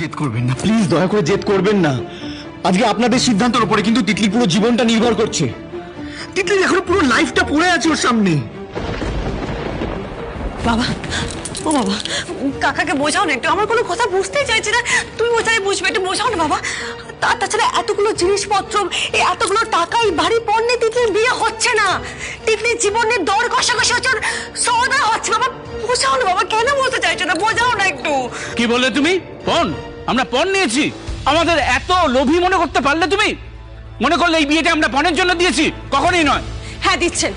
জেদ করবেন না, প্লিজ দয়া করে জেদ করবেন না। আজকে আপনাদের সিদ্ধান্তের উপরে কিন্তু তিতলির পুরো জীবনটা নির্ভর করছে। তিতলির এখন পুরো লাইফটা পড়ে আছে ওর সামনে। বাবা, ও বাবা, কাকাকে বোঝাও না একটু, আমার কোনো কথা বুঝতেই চাইছে না। তুমি বোঝাই বুঝবে, একটু বোঝাও না বাবা। তাছাড়া এতগুলো জিনিসপত্র, এই এতগুলো টাকা, এই ভারী পণ্যে তিতলির বিয়ে হচ্ছে না। তিতলির জীবনের দর কষাকষি হচ্ছে, সদা হচ্ছে। বাবা বোঝাও না বাবা, কেন বলতে চাইছো না, বোঝাও না একটু। কি বললে তুমি? পণ? আমরা পণ নিয়েছি? আমাদের এত লোভী মনে করতে পারলে তুমি? মনে করলে এই বিয়েটা আমরা পণের জন্য দিয়েছি? কখনোই নয়। হ্যাঁ দিচ্ছেন,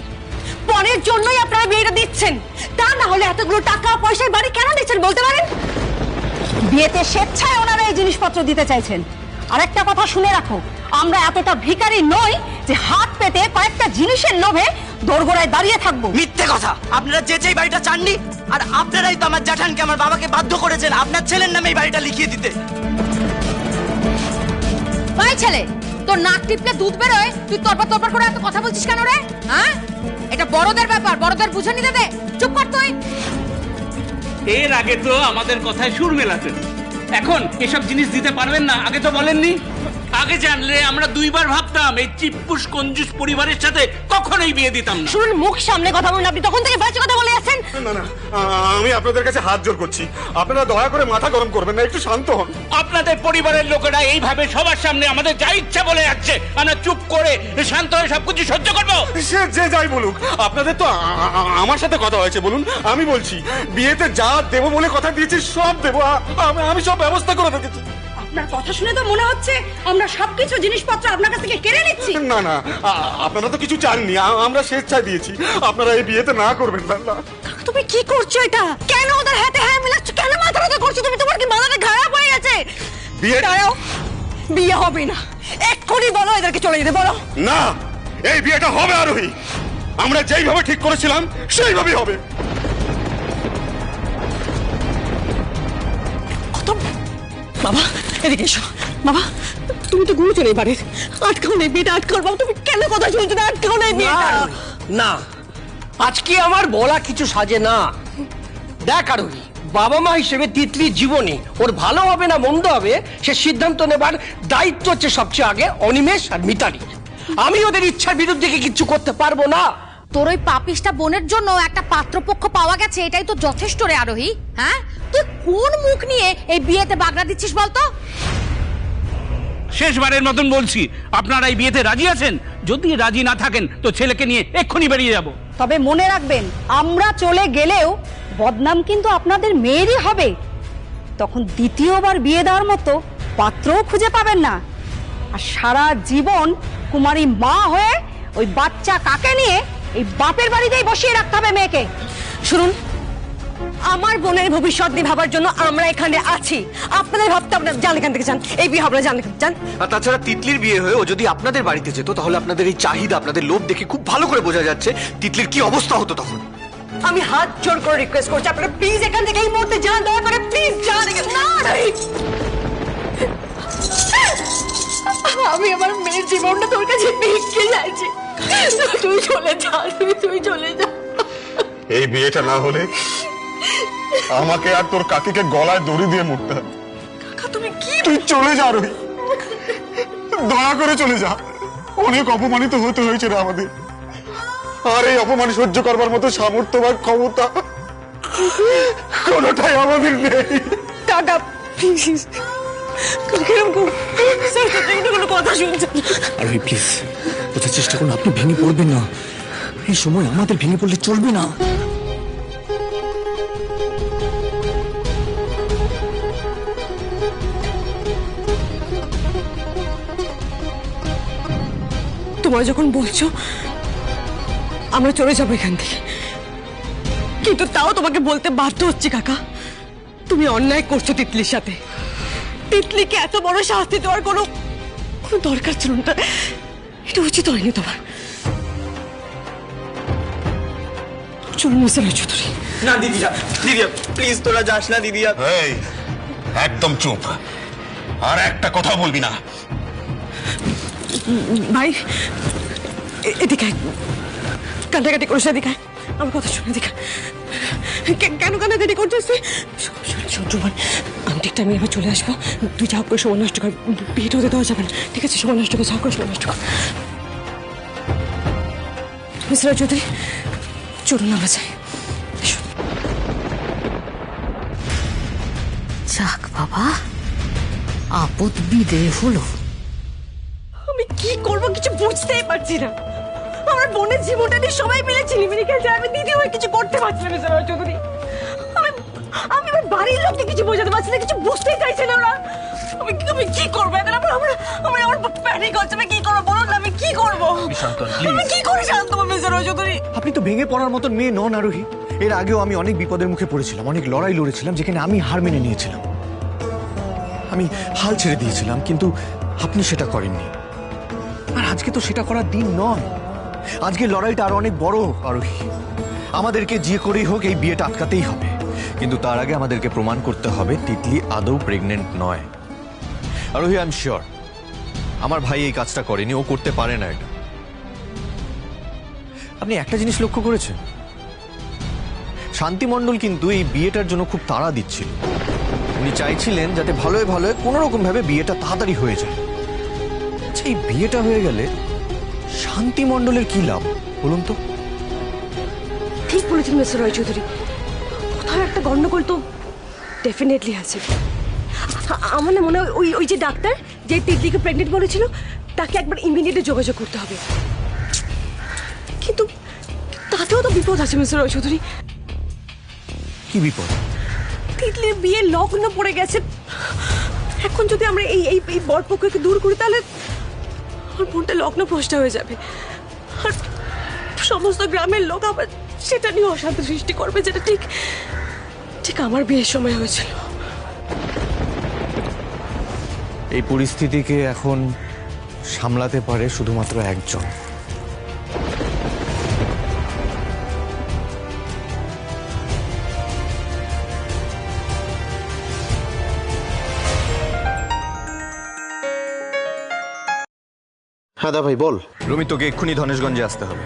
পণের জন্যই আপনারা বিয়েটা দিচ্ছেন। তা না হলে এতগুলো টাকা পয়সায় বাড়ি কেন দিচ্ছেন বলতে পারেন? বিয়েতে স্বেচ্ছায় ওনারা এই জিনিসপত্র দিতে চাইছেন। আর একটা কথা শুনে রাখো, আমরা এতটা ভিখারি নই যে হাত পেতে কয়েকটা জিনিসের লোভে দোরগোড়ায় দাঁড়িয়ে থাকবো। মিথ্যে কথা। আপনারা যে বাড়িটা চাননি, আর আপনারাই তো আমার জ্যাঠানকে, আমার বাবাকে বাধ্য করেছেন আপনার ছেলের নামে এই বাড়িটা লিখিয়ে দিতে। ভাই ছেলে, তোর নাক টিপলে দুধ বেরোয়, তুই তরপর করে এত কথা বলছিস কেন রে? হ্যাঁ, এটা বড়দের ব্যাপার, বড়দের বুঝে নিতে দে। চুপ কর তুই। এর আগে তো আমাদের কথায় সুর মেলাতেন, এখন এসব জিনিস দিতে পারবেন না। আগে তো বলেননি। আগে জানলে আমরা দুইবার ভাবতাম এই চিপ্পুস কঞ্জুস পরিবারের সাথে কখনোই বিয়ে দিতাম না। শুনুন, মুখ সামনে কথা বলুন। আপনি তখন থেকে বাজে কথা বলে আছেন। না না, আমি আপনাদের কাছে হাত জোর করছি, আপনারা দয়া করে মাথা গরম করবেন না, একটু শান্ত হন। আপনাদের পরিবারের লোকেরা এইভাবে সবার সামনে আমাদের যা ইচ্ছা বলে যাচ্ছে, আমরা চুপ করে শান্ত হয়ে সবকিছু সহ্য করবো? সে যে যাই বলুক, আপনাদের তো আমার সাথে কথা হয়েছে, বলুন। আমি বলছি, বিয়েতে যা দেবো বলে কথা দিয়েছি সব দেবো, আমি সব ব্যবস্থা করে রেখেছি। আপনার কথা শুনে তো মনে হচ্ছে আমরা সবকিছু জিনিসপত্র আপনার কাছ থেকে কেড়ে নিচ্ছি। না না, আপনারা তো কিছু চাননি, আমরা স্বেচ্ছায় দিয়েছি। আপনারা এই বিয়েতে না করবেন না। তুমি কি করছো এটা? কেন ওদের হাতে হ্যাঁ মিলাচ্ছ? কেন মাথা ব্যথা করছো তুমি? তোমার কি মাথাটা খারাপ হয়ে গেছে? বিয়ে দাঁড়াও, বিয়ে হবে না। এক্ষুনি বলো এদেরকে চলে যেতে বলো। না, এই বিয়েটা হবে আরোহী। আমরা যেইভাবে ঠিক করেছিলাম সেইভাবেই হবে। বাবা এদিকে এসো। বাবা তুমি তো গুরুজন এই বাড়ির, আটকাও নেই বিয়েটা, আটকাও। বাবা তুমি কেন কথা শুনছো না? আটকাও নেই বিয়েটা। না, আজকে আমার বলা কিছু সাজে না। দেখ আরোহী, বাবা মা হিসেবে তিতলির জীবনে ওর ভালো হবে না মন্দ হবে সে সিদ্ধান্ত নেবার দায়িত্ব হচ্ছে সবচেয়ে আগে অনিমেষ আর মিতালি। আমি ওদের ইচ্ছার বিরুদ্ধে কিছু করতে পারবো না। তোর ওই পাপিষ্টা বোনের জন্য একটা পাত্রপক্ষ পাওয়া গেছে, এটাই তো যথেষ্ট রে আরোহী। হ্যাঁ, তুই কোন মুখ নিয়ে এই বিয়েতে বাগড়া দিচ্ছিস বলতো? শেষবারের মতন বলছি, আপনারা এই বিয়েতে রাজি আছেন? যদি রাজি না থাকেন তো ছেলেকে নিয়ে এক্ষুনি বেরিয়ে যাব। তবে মনে রাখবেন, আমরা চলে গেলেও বদনাম কিন্তু আপনাদের মেয়েরই হবে। তখন দ্বিতীয়বার বিয়ে দেওয়ার মতো পাত্রও খুঁজে পাবেন না। আর সারা জীবন কুমারী মা হয়ে ওই বাচ্চা কাকে নিয়ে এই বাপের বাড়িতেই বসিয়ে রাখতে হবে মেয়েকে। শুনুন, আমার বোনের ভবিষ্যৎ নিয়ে ভাবার জন্য আমরা এখানে আছি। আপনাদের ভাবতে আপনার যান এখান থেকে, যান। এই বিয়ে আপনারা যান, যান। আর তাছাড়া তিতলির বিয়ে হয়ে ও যদি আপনাদের বাড়িতে যেত, তাহলে আপনাদের এই চাহিদা, আপনাদের লোভ দেখে খুব ভালো করে বোঝা যাচ্ছে তিতলির কি অবস্থা হতো তখন। আমি হাত জোর করে রিকোয়েস্ট করছি, আপনারা প্লিজ এখান থেকে এই মুহূর্তে যান, দয়া করে প্লিজ যান। না আমি আমার মেয়ের জীবনটা তোর কাছে ভিক্ষে চাইছি, তুই চলে যা, তুই চলে যা। এই বিয়েটা না হলে আমাকে আর তোর কাকিকে গলায় দড়ি দিয়ে মরতে হবে। তুমি কি? তুই চলে যা রোহি, দয়া করে চলে যা। অনেক অপমানিত হতে হয়েছে রে আমাদের, আর এই অপমান সহ্য করবার মতো সামর্থ্য বা ক্ষমতা কোনোটাই আমাদের নেই। Tata please. কোনো কথা শুনছে। আরে প্লিজ বোঝার চেষ্টা করুন, আপনি ভেঙে পড়বেন না। এই সময় আমাদের ভেঙে পড়লে চলবে না। তোমার যখন বলছো আমরা চলে যাবো এখান থেকে, কিন্তু তাও তোমাকে বলতে বাধ্য হচ্ছি কাকা, তুমি অন্যায় করছো তিতলির সাথে। তিতলিকে এত বড় শাস্তি দেওয়ার কোনো দরকার ছিল না, এটা উচিত হয়নি তোমার। চলুন মিস্টার চৌধুরী। না দিদিয়া, দিদিয়া প্লিজ তোরা যাস না দিদিয়া। এই একদম চুপ, আর একটা কথা বলবি না। ভাই এদিকে কান্দাকাটি করিস, এদিকে আমার কথা শুনে, এদিকে কেন কান্দাকাটি করছিস তুই? সহ্য ভাই, আমি ঠিক টাইমে এবার চলে আসবো। তুই যা করে সময় নষ্ট কর, বিয়েটা হতে দেওয়া যাবে না, ঠিক আছে? সময় নষ্ট কর, যা করে সময় নষ্ট কর। মিস্টার চৌধুরী, চলুন আমরা যাই। যাক বাবা, আপদ বিদেয় হলো। আমি কি করবো কিছু বুঝতেই পারছি না। আমার বোনের জীবনটা নিয়ে সবাই মিলে চিলিমিলি খেলছে, আমি দিদি হয়ে কিছু করতে পারছি না মিস্টার চৌধুরী। আমি আমার বাড়ির লোককে কিছু বোঝাতে পারছি না, কিছু বুঝতেই চাইছে না ওরা। আমি কি করবো এখন? আমার প্যানিক হচ্ছে, আমি কি করবো বলুন না, আমি কি করবো? আমি কি করে শান্ত হবো মিস্টার চৌধুরী? আপনি তো ভেঙে পড়ার মতন মেয়ে নন আরোহী। এর আগেও আমি অনেক বিপদের মুখে পড়েছিলাম, অনেক লড়াই লড়েছিলাম, যেখানে আমি হার মেনে নিয়েছিলাম। আমি হাল ছেড়ে দিয়েছিলাম, কিন্তু আপনি সেটা করেননি। আর আজকে তো সেটা করার দিন নয়। আজকে লড়াইটা আরো অনেক বড় আরোহী। আমাদেরকে যে করেই হোক এই বিয়েটা আটকাতেই হবে, কিন্তু তার আগে আমাদেরকে প্রমাণ করতে হবে তিতলি আদৌ প্রেগনেন্ট নয়। আরোহী, আই এম শিওর আমার ভাই এই কাজটা করেনি, ও করতে পারে না এটা। আপনি একটা জিনিস লক্ষ্য করেছেন, শান্তি মণ্ডল কিন্তু এই বিয়েটার জন্য খুব তাড়া দিচ্ছিল। উনি চাইছিলেন যাতে ভালোয় ভালোয় কোনো রকম ভাবে বিয়েটা তাড়াতাড়ি হয়ে যায়। আচ্ছা, এই বিয়েটা হয়ে গেলে শান্তি মণ্ডলের কি লাভ বলুন তো? ঠিক বলেছেন মিস্টার রয় চৌধুরী, কোথাও একটা গন্ডগোল তো ডেফিনেটলি আছে। আমার না মনে হয় ওই যে ডাক্তার যে তিতলিকে প্রেগনেন্ট বলেছিল, তাকে একবার ইমিডিয়েটলি যোগাযোগ করতে হবে। কিন্তু তাতেও তো বিপদ আছে মিস্টার রয় চৌধুরী। কি বিপদ? তিতলির বিয়ে লগ্ন পড়ে গেছে। এখন যদি আমরা এই এই এই বরপক্ষকে দূর করি, তাহলে আমার বোনটা লগ্ন ভ্রষ্ট হয়ে যাবে, আর সমস্ত গ্রামের লোক আবার সেটা নিয়ে অশান্তি সৃষ্টি করবে, যেটা ঠিক ঠিক আমার বিয়ের সময় হয়েছিল। এই পরিস্থিতিকে এখন সামলাতে পারে শুধুমাত্র একজন। হ্যাঁ দা ভাই বল। রমি, তোকে এক্ষুনি ধনেশগঞ্জে আসতে হবে।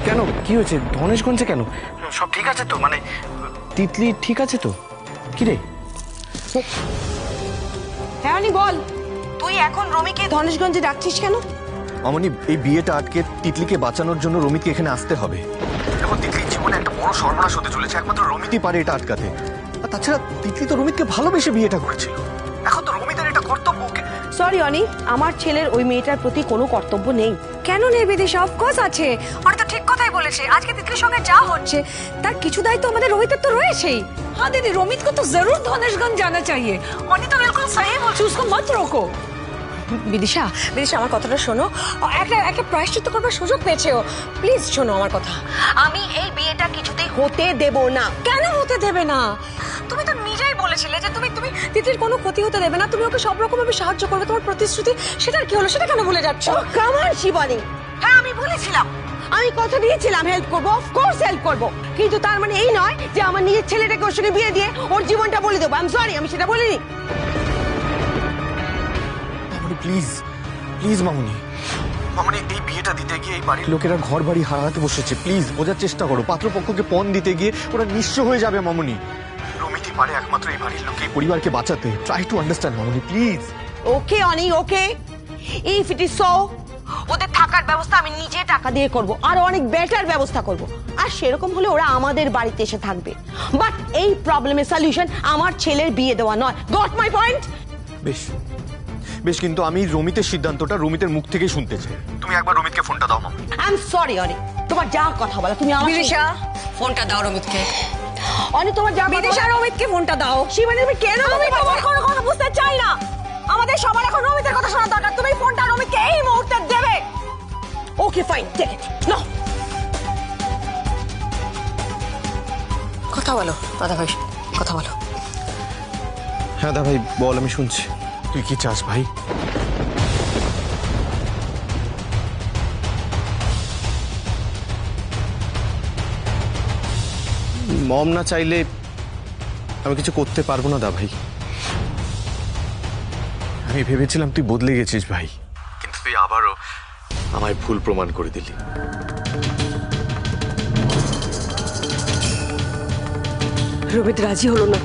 কেন, কি হয়েছে ধনেশগঞ্জে কেন? সব ঠিক আছে তো? মানে তিতলি ঠিক আছে তো? কি রে? হ্যাঁ বল, তুই এখন রমিকে ধনেশগঞ্জে ডাকছিস কেন? অমনি, এই বিয়েটা আটকে তিতলিকে বাঁচানোর জন্য রমিকে এখানে আসতে হবে। এখন তিতলির জীবনে একটা বড় সর্বনাশ হতে চলেছে, একমাত্র রমিতই পারে এটা আটকাতে। আর তাছাড়া তিতলি তো রমিতকে ভালোবেসে বিয়েটা করেছিল। এখন তো রমিতের এটা কর্তব্য। সরি অনি, আমার ছেলের ওই মেয়েটার প্রতি কোনো কর্তব্য নেই। কেন নেই বিদিশা? অফকোর্স আছে। ওরা তো ঠিক কথাই বলেছে। আজকে তিতলির সঙ্গে যা হচ্ছে তার কিছু দায়িত্ব আমাদের রোহিতের তো রয়েছেই। हाँ दीदी, रोमित को तो जरूर धनेशगंज जाना चाहिए। অনি তো बिल्कुल सही বলছে, उसको मत रोको। বিদিশা, আমার কথাটা শোনো। একটা প্রায়শ্চিত্ত করবার সুযোগ পেয়েছে ও। প্লিজ শোনো আমার কথা। আমি এই বিয়েটা কিছুতেই হতে দেব না। কেন হতে দেবে না? তুমি তো নিজেই বলেছিলে যে তুমি তিতলির কোনো ক্ষতি হতে দেবে না, তুমি ওকে সব রকম ভাবে সাহায্য করবে, তোমার প্রতিশ্রুতি। সেটার কি হলো? সেটা কেন ভুলে যাচ্ছ? কামান শিবানী, হ্যাঁ আমি বলেছিলাম, আমি কথা দিয়েছিলাম হেল্প করবো, অফকোর্স হেল্প করবো, কিন্তু তার মানে এই নয় যে আমার নিজের ছেলেটাকে ওর সঙ্গে বিয়ে দিয়ে ওর জীবনটা বলে দেবো। আই এম সরি, আমি সেটা বলিনি। প্লিজ প্লিজ মামুনি, মামুনি, এই বিয়েটা দিতে গিয়ে এই বাড়ির লোকেরা ঘর বাড়ি হারাতে বসেছে। প্লিজ বোঝার চেষ্টা করো। পাত্রপক্ষকে পণ দিতে গিয়ে ওরা নিঃস্ব হয়ে যাবে মামুনি। রমিতি পারে একমাত্র এই বাড়ির লোক এই পরিবারকে বাঁচাতে। ট্রাই টু আন্ডারস্ট্যান্ড মামুনি, please. Okay Oni, okay, if it is so, ওদের থাকার ব্যবস্থা আমি নিজে টাকা দিয়ে করব, আর অনেক বেটার ব্যবস্থা করব। আর সেরকম হলে ওরা আমাদের বাড়িতে এসে থাকবে। বাট এই প্রবলেমের সলিউশন আমার ছেলের বিয়ে দেওয়া নয়। Got my point? বেশ বেশ, কিন্তু আমি রমিতের সিদ্ধান্তটা রমিতের মুখ থেকেই শুনতে চাই। তুমি একবার রমিতকে ফোনটা দাও মামা। আই এম সরি অনি, তোমার যা কথা বলা তুমি আমার। বিদিশা, ফোনটা দাও রমিতকে। অনি, তোমার যা। বিদিশা, রমিতকে ফোনটা দাও। শিবানী, তুমি কেন? আমি তোমার কোনো কথা বুঝতে চাই না। আমাদের সবার এখন রমিতের কথা শোনা দরকার। তুমি ফোনটা রমিতকে এই মুহূর্তে দেবে। ওকে ফাইন, টেক ইট নাও। কথা বলো দাদা ভাই, কথা বলো। হ্যাঁ দা ভাই বল, আমি শুনছি। তুই কি চাস ভাই? মম না চাইলে আমি কিছু করতে পারবো না দা ভাই। আমি ভেবেছিলাম তুই বদলে গেছিস ভাই, কিন্তু তুই আবারও আমায় ভুল প্রমাণ করে দিলি। রমিত রাজি হলো না।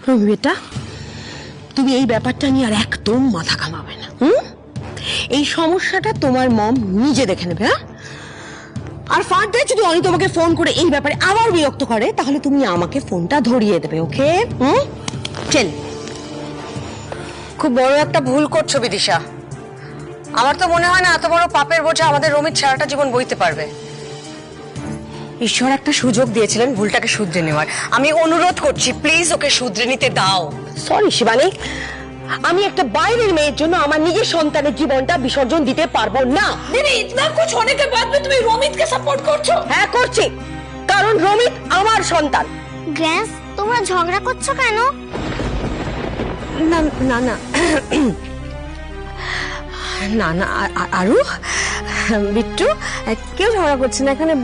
রবি বেটা, তুমি এই ব্যাপারটা নিয়ে আর একদম মাথা ঘামাবে না। এই সমস্যাটা তোমার মম নিজে দেখে নেবে। হ্যাঁ, আর ফার্দার যদি অনি তোমাকে ফোন করে এই ব্যাপারে আবার বিরক্ত করে তাহলে তুমি আমাকে ফোনটা ধরিয়ে দেবে। ওকে? চল। খুব বড় একটা ভুল করছো বিদিশা। আমার তো মনে হয় না এত বড় পাপের বোঝা আমাদের রমিত সারাটা জীবন বইতে পারবে। ঈশ্বর একটা সুযোগ দিয়েছিলেন ভুলটাকে শুধরে নেওয়ার। আমি অনুরোধ করছি, প্লিজ ওকে শুধরে নিতে দাও। সরি শিবানী, আমি একটা বাইরের মেয়ের জন্য আমার নিজের সন্তানের জীবনটা বিসর্জন দিতে পারবো না। দিদি, ইতনা কুছ হোনে কে বাদ মে তুমি রমিতকে সাপোর্ট করছো? হ্যাঁ করছি, কারণ রমিত আমার সন্তান। গ্র্যান্স, তোমরা ঝগড়া করছো কেন? না না না না না আরু, বিট্টু, কেউ ঝগড়া করছে না এখানে।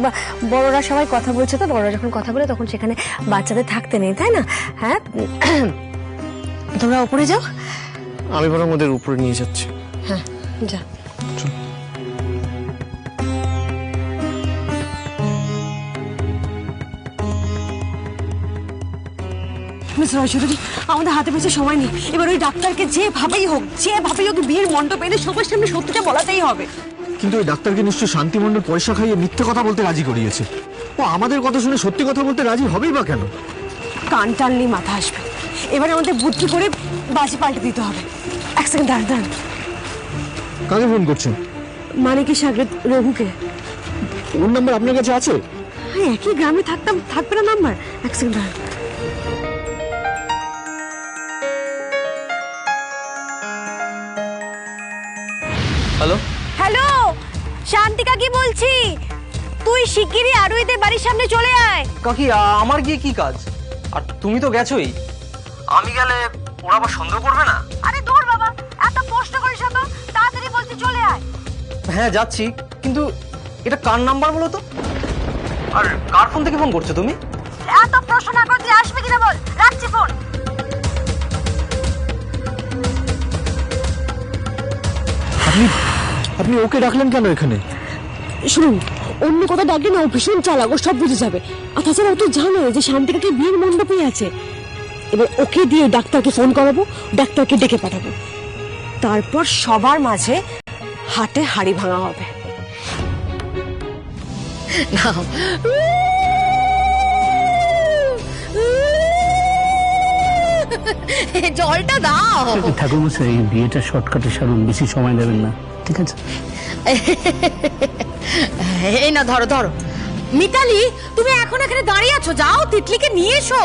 বড়রা সবাই কথা বলছে, তো বড়রা যখন কথা বলে তখন সেখানে বাচ্চাদের থাকতে নেই, তাই না? হ্যাঁ, তোমরা উপরে যাও। আমি বরং ওদের উপরে নিয়ে যাচ্ছি। হ্যাঁ, যা। মিস রয়চৌধুরী, আমাদের হাতে বেশি সময় নেই। এবার ওই ডাক্তারকে যেভাবেই হোক বিয়ের মণ্ডপ এনে সবার সামনে সত্যিটা বলাতেই হবে। কিন্তু ওই ডাক্তারকে নিশ্চয়ই শান্তিমণ্ডল পয়সা খাইয়ে মিথ্যে কথা বলতে রাজি করিয়েছে। ও আমাদের কথা শুনে সত্যি কথা বলতে রাজি হবেই বা কেন? কান টানলেই মাথা আসবে। এবার আমাদের বুদ্ধি করে বাজি পাল্টে দিতে হবে। এক সেকেন্ড দাঁড়ান। কাকে ফোন করছেন? মানিকের সাগরে রঘুকে। ওর নাম্বার আপনার কাছে আছে? হ্যাঁ, একই গ্রামে থাকবে না নাম্বার। এক সেকেন্ড দাঁড়ান। হ্যালো, হ্যালো, শান্তিকা কি বলছি? তুই শিগগিরই আরুইদের বাড়ির সামনে চলে আয়। কাকি, আমার গিয়ে কি কাজ? আর তুমি তো গেছোই। আমি গেলে ওরা আবার সন্দেহ করবে না? আরে দূর বাবা, এত প্রশ্ন করিস না তো, তাড়াতাড়ি বলছি চলে আয়। হ্যাঁ যাচ্ছি, কিন্তু এটা কার নাম্বার বলো তো? আর কার ফোন থেকে ফোন করছো তুমি? এত প্রশ্ন না করে তুই আসবি কিনা বল। রাখছি ফোন। আপনি ওকে ডাকলেন কেন এখানে? শুনুন, অন্য কথা ডাকলে না ও ভীষণ চালাক, ও সব বুঝে যাবে। আর তাছাড়া ও তো জানো যে শান্তিকাকে বিয়ের মণ্ডপে আছে। এবার ওকে দিয়ে ডাক্তারকে ফোন করাবো, ডাক্তারকে ডেকে পাঠাবো, তারপর সবার মাঝে হাটে হাড়ি ভাঙা হবে। জলটা দাও। ঠাকুরমশাই, এই বিয়েটা শর্টকাটে সারুন, বেশি সময় নেবেন না, ঠিক আছে? এই না, ধরো ধরো। মিতালি, তুমি এখন এখানে দাঁড়িয়ে আছো, যাও তিতলিকে নিয়ে এসো।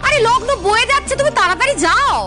আরে লগ্ন বয়ে যাচ্ছে, তুমি তাড়াতাড়ি যাও।